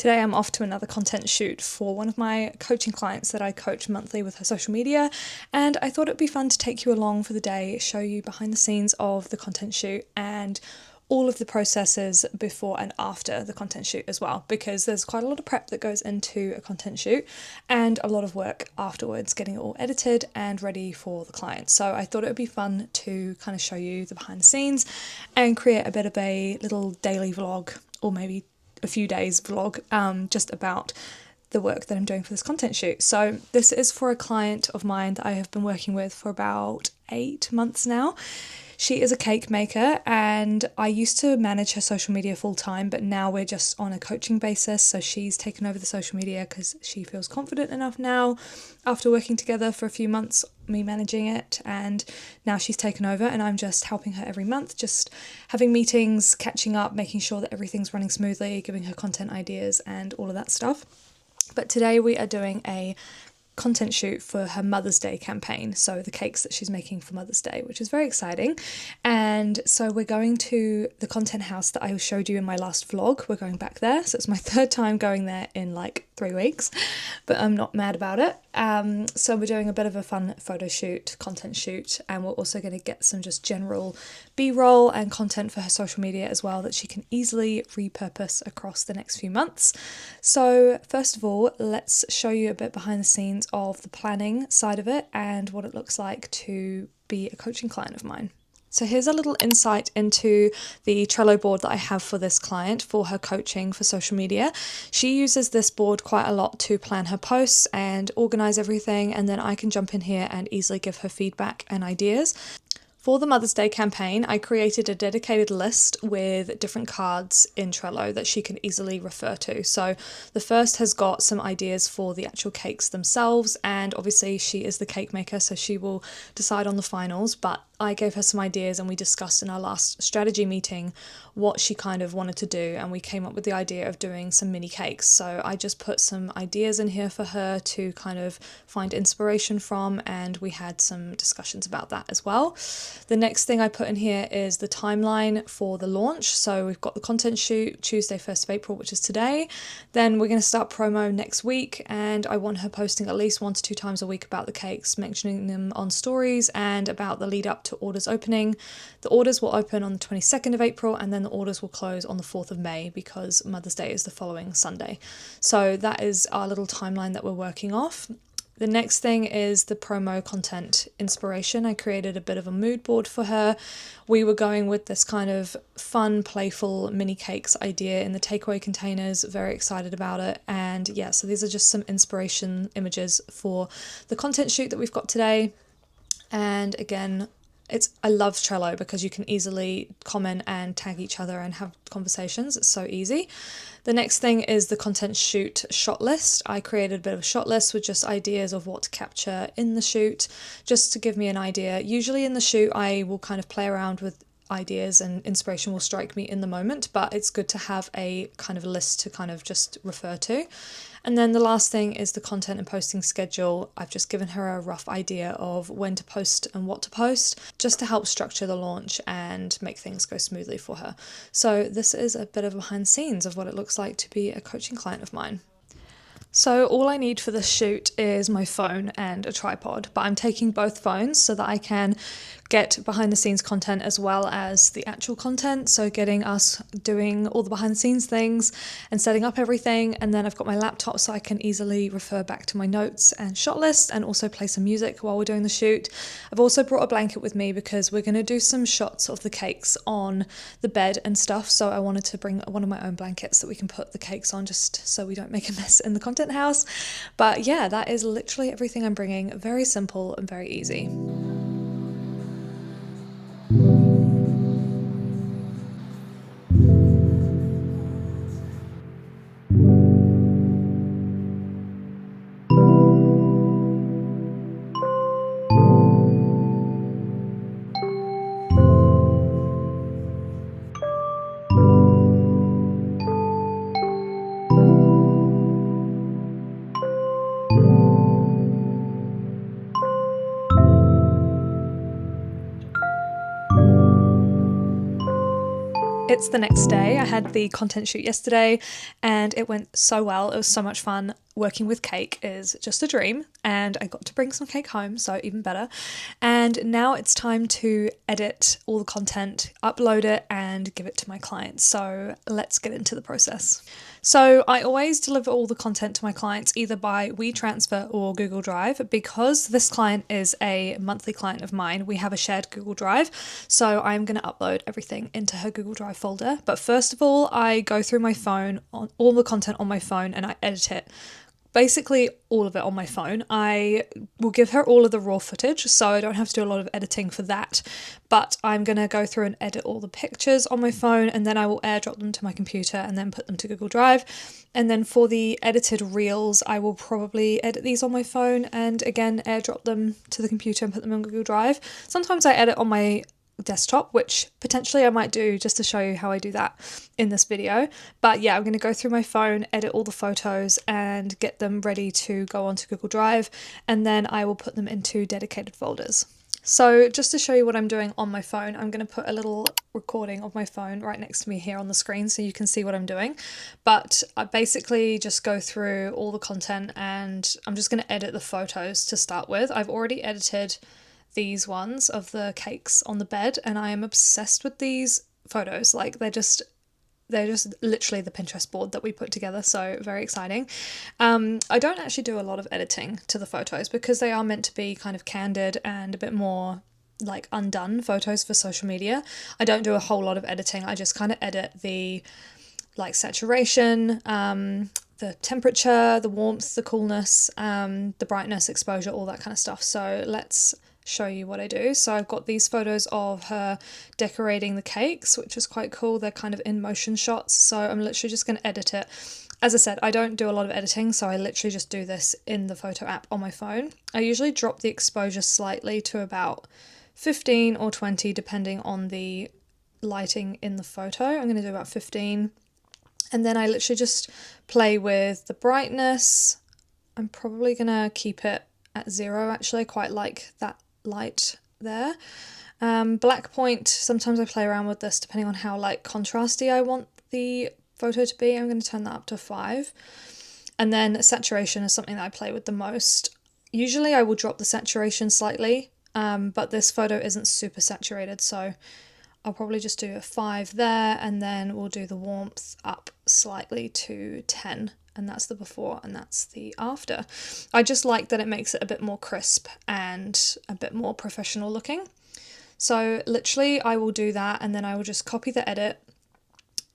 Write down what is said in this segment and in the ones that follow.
Today I'm off to another content shoot for one of my coaching clients that I coach monthly with her social media, and I thought it'd be fun to take you along for the day, show you behind the scenes of the content shoot and all of the processes before and after the content shoot as well, because there's quite a lot of prep that goes into a content shoot and a lot of work afterwards getting it all edited and ready for the client. So I thought it would be fun to kind of show you the behind the scenes and create a bit of a little daily vlog, or maybe a few days vlog, just about the work that I'm doing for this content shoot. So this is for a client of mine that I have been working with for about 8 months now. She is a cake maker, and I used to manage her social media full time, but now we're just on a coaching basis. So she's taken over the social media because she feels confident enough now after working together for a few months, me managing it, and now she's taken over and I'm just helping her every month, just having meetings, catching up, making sure that everything's running smoothly, giving her content ideas and all of that stuff. But today we are doing a content shoot for her Mother's Day campaign, so the cakes that she's making for Mother's Day, which is very exciting. And so we're going to the content house that I showed you in my last vlog. We're going back there, so it's my third time going there in like 3 weeks, but I'm not mad about it. So we're doing a bit of a fun photo shoot, content shoot, and we're also going to get some just general B-roll and content for her social media as well that she can easily repurpose across the next few months. So first of all, let's show you a bit behind the scenes of the planning side of it and what it looks like to be a coaching client of mine. So here's a little insight into the Trello board that I have for this client for her coaching for social media. She uses this board quite a lot to plan her posts and organize everything, and then I can jump in here and easily give her feedback and ideas. For the Mother's Day campaign, I created a dedicated list with different cards in Trello that she can easily refer to. So the first has got some ideas for the actual cakes themselves, and obviously she is the cake maker, so she will decide on the finals, but I gave her some ideas and we discussed in our last strategy meeting what she kind of wanted to do, and we came up with the idea of doing some mini cakes. So I just put some ideas in here for her to kind of find inspiration from, and we had some discussions about that as well. The next thing I put in here is the timeline for the launch. So we've got the content shoot Tuesday 1st of April, which is today. Then we're going to start promo next week, and I want her posting at least 1 to 2 times a week about the cakes, mentioning them on stories and about the lead up to orders opening. The orders will open on the 22nd of April, and then the orders will close on the 4th of May because Mother's Day is the following Sunday. So that is our little timeline that we're working off. The next thing is the promo content inspiration. I created a bit of a mood board for her. We were going with this kind of fun, playful mini cakes idea in the takeaway containers. Very excited about it. And yeah, so these are just some inspiration images for the content shoot that we've got today. And again, I love Trello because you can easily comment and tag each other and have conversations. It's so easy. The next thing is the content shoot shot list. I created a bit of a shot list with just ideas of what to capture in the shoot, just to give me an idea. Usually in the shoot, I will kind of play around with ideas and inspiration will strike me in the moment, but it's good to have a kind of list to kind of just refer to. And then the last thing is the content and posting schedule. I've just given her a rough idea of when to post and what to post, just to help structure the launch and make things go smoothly for her. So this is a bit of behind the scenes of what it looks like to be a coaching client of mine. So all I need for this shoot is my phone and a tripod, but I'm taking both phones so that I can get behind the scenes content as well as the actual content. So getting us doing all the behind the scenes things and setting up everything. And then I've got my laptop so I can easily refer back to my notes and shot list and also play some music while we're doing the shoot. I've also brought a blanket with me because we're going to do some shots of the cakes on the bed and stuff. So I wanted to bring one of my own blankets that we can put the cakes on just so we don't make a mess in the content house. But yeah, that is literally everything I'm bringing. Very simple and very easy. It's the next day. I had the content shoot yesterday and it went so well. It was so much fun. Working with cake is just a dream, and I got to bring some cake home, so even better. And now it's time to edit all the content, upload it, and give it to my clients. So let's get into the process. So I always deliver all the content to my clients either by WeTransfer or Google Drive. Because this client is a monthly client of mine, we have a shared Google Drive. So I'm going to upload everything into her Google Drive folder. But first of all, I go through my phone, on all the content on my phone, and I edit it. Basically all of it on my phone. I will give her all of the raw footage, so I don't have to do a lot of editing for that, but I'm going to go through and edit all the pictures on my phone, and then I will airdrop them to my computer and then put them to Google Drive. And then for the edited reels, I will probably edit these on my phone and again airdrop them to the computer and put them on Google Drive. Sometimes I edit on my desktop, which potentially I might do just to show you how I do that in this video. But yeah, I'm going to go through my phone, edit all the photos and get them ready to go onto Google Drive, and then I will put them into dedicated folders. So just to show you what I'm doing on my phone, I'm going to put a little recording of my phone right next to me here on the screen so you can see what I'm doing. But I basically just go through all the content and I'm just going to edit the photos to start with. I've already edited these ones of the cakes on the bed, and I am obsessed with these photos. Like they're just literally the Pinterest board that we put together, so very exciting. I don't actually do a lot of editing to the photos because they are meant to be kind of candid and a bit more like undone photos for social media. I don't do a whole lot of editing. I just kind of edit the like saturation, the temperature, the warmth, the coolness, the brightness, exposure, all that kind of stuff. So let's show you what I do. So I've got these photos of her decorating the cakes, which is quite cool. They're kind of in motion shots, so I'm literally just going to edit it. As I said, I don't do a lot of editing, so I literally just do this in the photo app on my phone. I usually drop the exposure slightly to about 15 or 20 depending on the lighting in the photo. I'm going to do about 15, and then I literally just play with the brightness. I'm probably going to keep it at 0 actually. I quite like that light there. Black point, sometimes I play around with this depending on how like contrasty I want the photo to be. I'm going to turn that up to 5. And then saturation is something that I play with the most. Usually I will drop the saturation slightly, but this photo isn't super saturated, so I'll probably just do a 5 there, and then we'll do the warmth up slightly to 10. And that's the before and that's the after. I just like that it makes it a bit more crisp and a bit more professional looking. So literally I will do that, and then I will just copy the edit,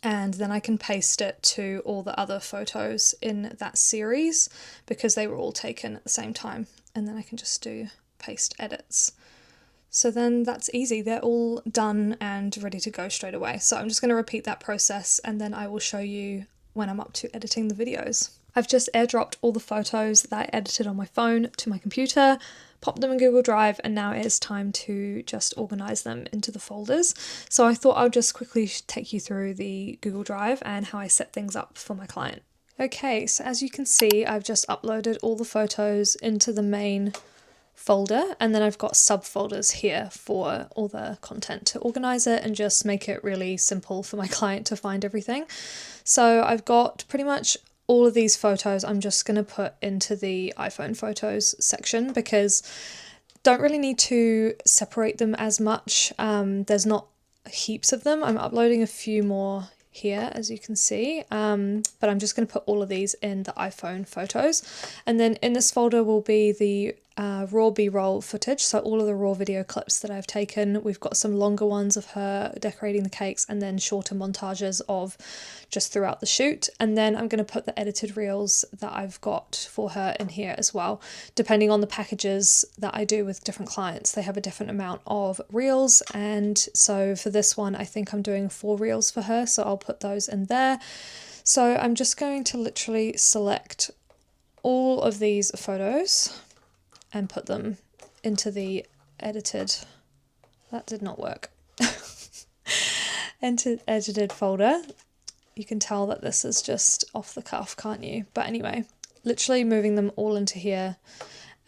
and then I can paste it to all the other photos in that series because they were all taken at the same time, and then I can just do paste edits. So then that's easy. They're all done and ready to go straight away. So I'm just going to repeat that process, and then I will show you when I'm up to editing the videos. I've just airdropped all the photos that I edited on my phone to my computer, popped them in Google Drive, and now it is time to just organise them into the folders. So I thought I'll just quickly take you through the Google Drive and how I set things up for my client. Okay, so as you can see, I've just uploaded all the photos into the main folder, and then I've got subfolders here for all the content to organize it and just make it really simple for my client to find everything. So I've got pretty much all of these photos I'm just going to put into the iPhone photos section because don't really need to separate them as much. There's not heaps of them. I'm uploading a few more here, as you can see, but I'm just going to put all of these in the iPhone photos, and then in this folder will be the raw B-roll footage, so all of the raw video clips that I've taken. We've got some longer ones of her decorating the cakes, and then shorter montages of just throughout the shoot, and then I'm going to put the edited reels that I've got for her in here as well. Depending on the packages that I do with different clients, they have a different amount of reels, and so for this one I think I'm doing 4 reels for her, so I'll put those in there. So I'm just going to literally select all of these photos and put them into the edited, that did not work, into edited folder. You can tell that this is just off the cuff, can't you? But anyway, literally moving them all into here,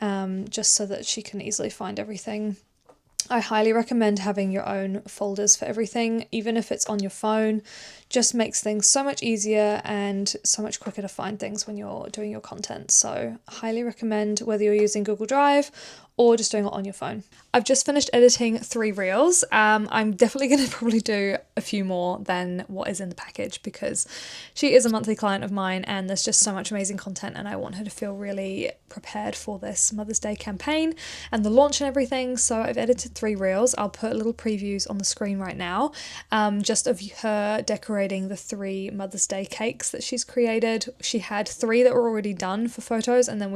just so that she can easily find everything. I highly recommend having your own folders for everything, even if it's on your phone. Just makes things so much easier and so much quicker to find things when you're doing your content. So highly recommend whether you're using Google Drive or just doing it on your phone. I've just finished editing 3 reels. I'm definitely going to probably do a few more than what is in the package because she is a monthly client of mine and there's just so much amazing content and I want her to feel really prepared for this Mother's Day campaign and the launch and everything. So I've edited 3 reels. I'll put little previews on the screen right now, just of her decorating the 3 Mother's Day cakes that she's created. She had 3 that were already done for photos and then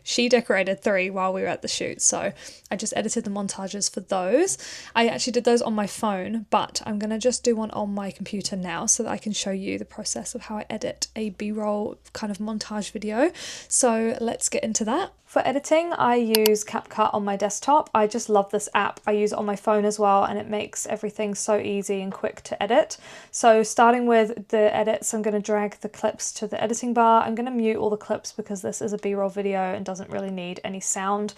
she decorated 3 while we were at the shoot. So I just edited the montages for those. I actually did those on my phone, but I'm going to just do one on my computer now so that I can show you the process of how I edit a B-roll kind of montage video. So let's get into that. For editing, I use CapCut on my desktop. I just love this app. I use it on my phone as well, and it makes everything so easy and quick to edit. So starting with the edits, I'm going to drag the clips to the editing bar. I'm going to mute all the clips because this is a B-roll video and doesn't really need any sound.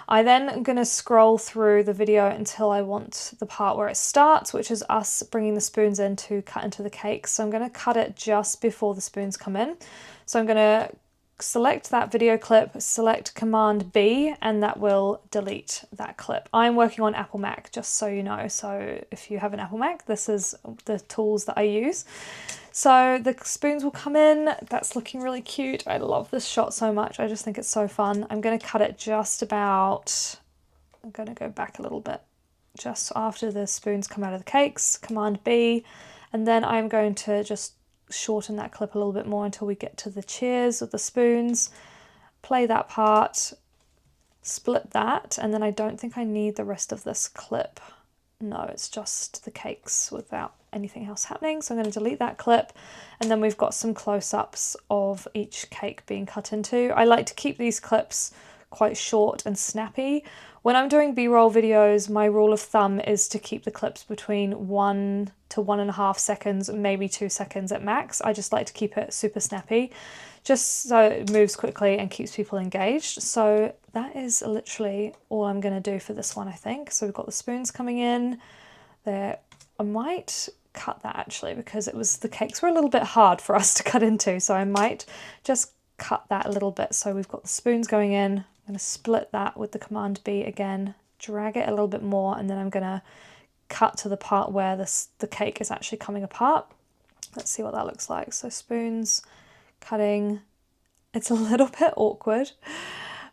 I then am going to scroll through the video until I want the part where it starts, which is us bringing the spoons in to cut into the cake. So I'm going to cut it just before the spoons come in. So I'm going to select that video clip, select Command B, and that will delete that clip. I'm working on Apple Mac, just so you know. So if you have an Apple Mac, this is the tools that I use. So the spoons will come in. That's looking really cute. I love this shot so much. I just think it's so fun. I'm going to cut it just about, I'm going to go back a little bit, just after the spoons come out of the cakes, Command B, and then I'm going to just shorten that clip a little bit more until we get to the cheers of the spoons, play that part, split that, and then I don't think I need the rest of this clip. No, it's just the cakes without anything else happening. So I'm going to delete that clip, and then we've got some close-ups of each cake being cut into. I like to keep these clips quite short and snappy. When I'm doing B-roll videos, my rule of thumb is to keep the clips between 1 to 1.5 seconds, maybe 2 seconds at max. I just like to keep it super snappy, just so it moves quickly and keeps people engaged. So that is literally all I'm going to do for this one, I think. So we've got the spoons coming in there. I might cut that actually because the cakes were a little bit hard for us to cut into, so I might just cut that a little bit. So we've got the spoons going in. I'm going to split that with the Command B again, drag it a little bit more, and then I'm going to cut to the part where the cake is actually coming apart. Let's see what that looks like. So spoons, cutting. It's a little bit awkward,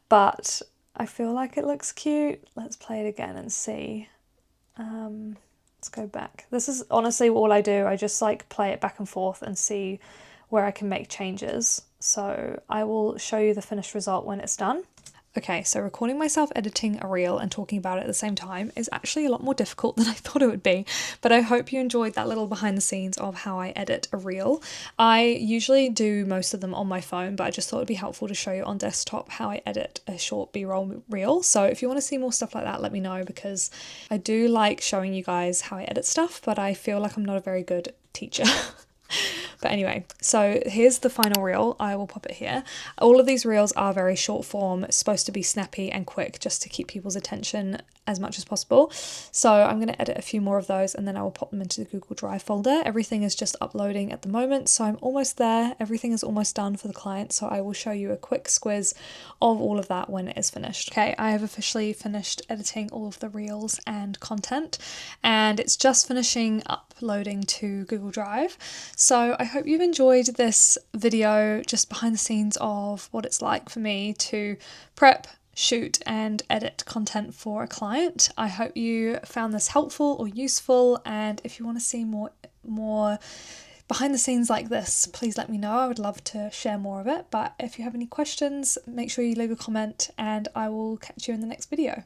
but I feel like it looks cute. Let's play it again and see. Let's go back. This is honestly all I do. I just like play it back and forth and see where I can make changes. So I will show you the finished result when it's done. Okay, so recording myself editing a reel and talking about it at the same time is actually a lot more difficult than I thought it would be, but I hope you enjoyed that little behind the scenes of how I edit a reel. I usually do most of them on my phone, but I just thought it'd be helpful to show you on desktop how I edit a short B-roll reel. So if you want to see more stuff like that, let me know, because I do like showing you guys how I edit stuff, but I feel like I'm not a very good teacher. But anyway, so here's the final reel. I will pop it here. All of these reels are very short form, supposed to be snappy and quick just to keep people's attention as much as possible. So I'm going to edit a few more of those and then I will pop them into the Google Drive folder. Everything is just uploading at the moment, so I'm almost there. Everything is almost done for the client, so I will show you a quick squiz of all of that when it is finished. Okay, I have officially finished editing all of the reels and content, and it's just finishing uploading to Google Drive. So I hope you've enjoyed this video, just behind the scenes of what it's like for me to prep, shoot and edit content for a client. I hope you found this helpful or useful, and if you want to see more behind the scenes like this, please let me know. I would love to share more of it. But if you have any questions, make sure you leave a comment and I will catch you in the next video.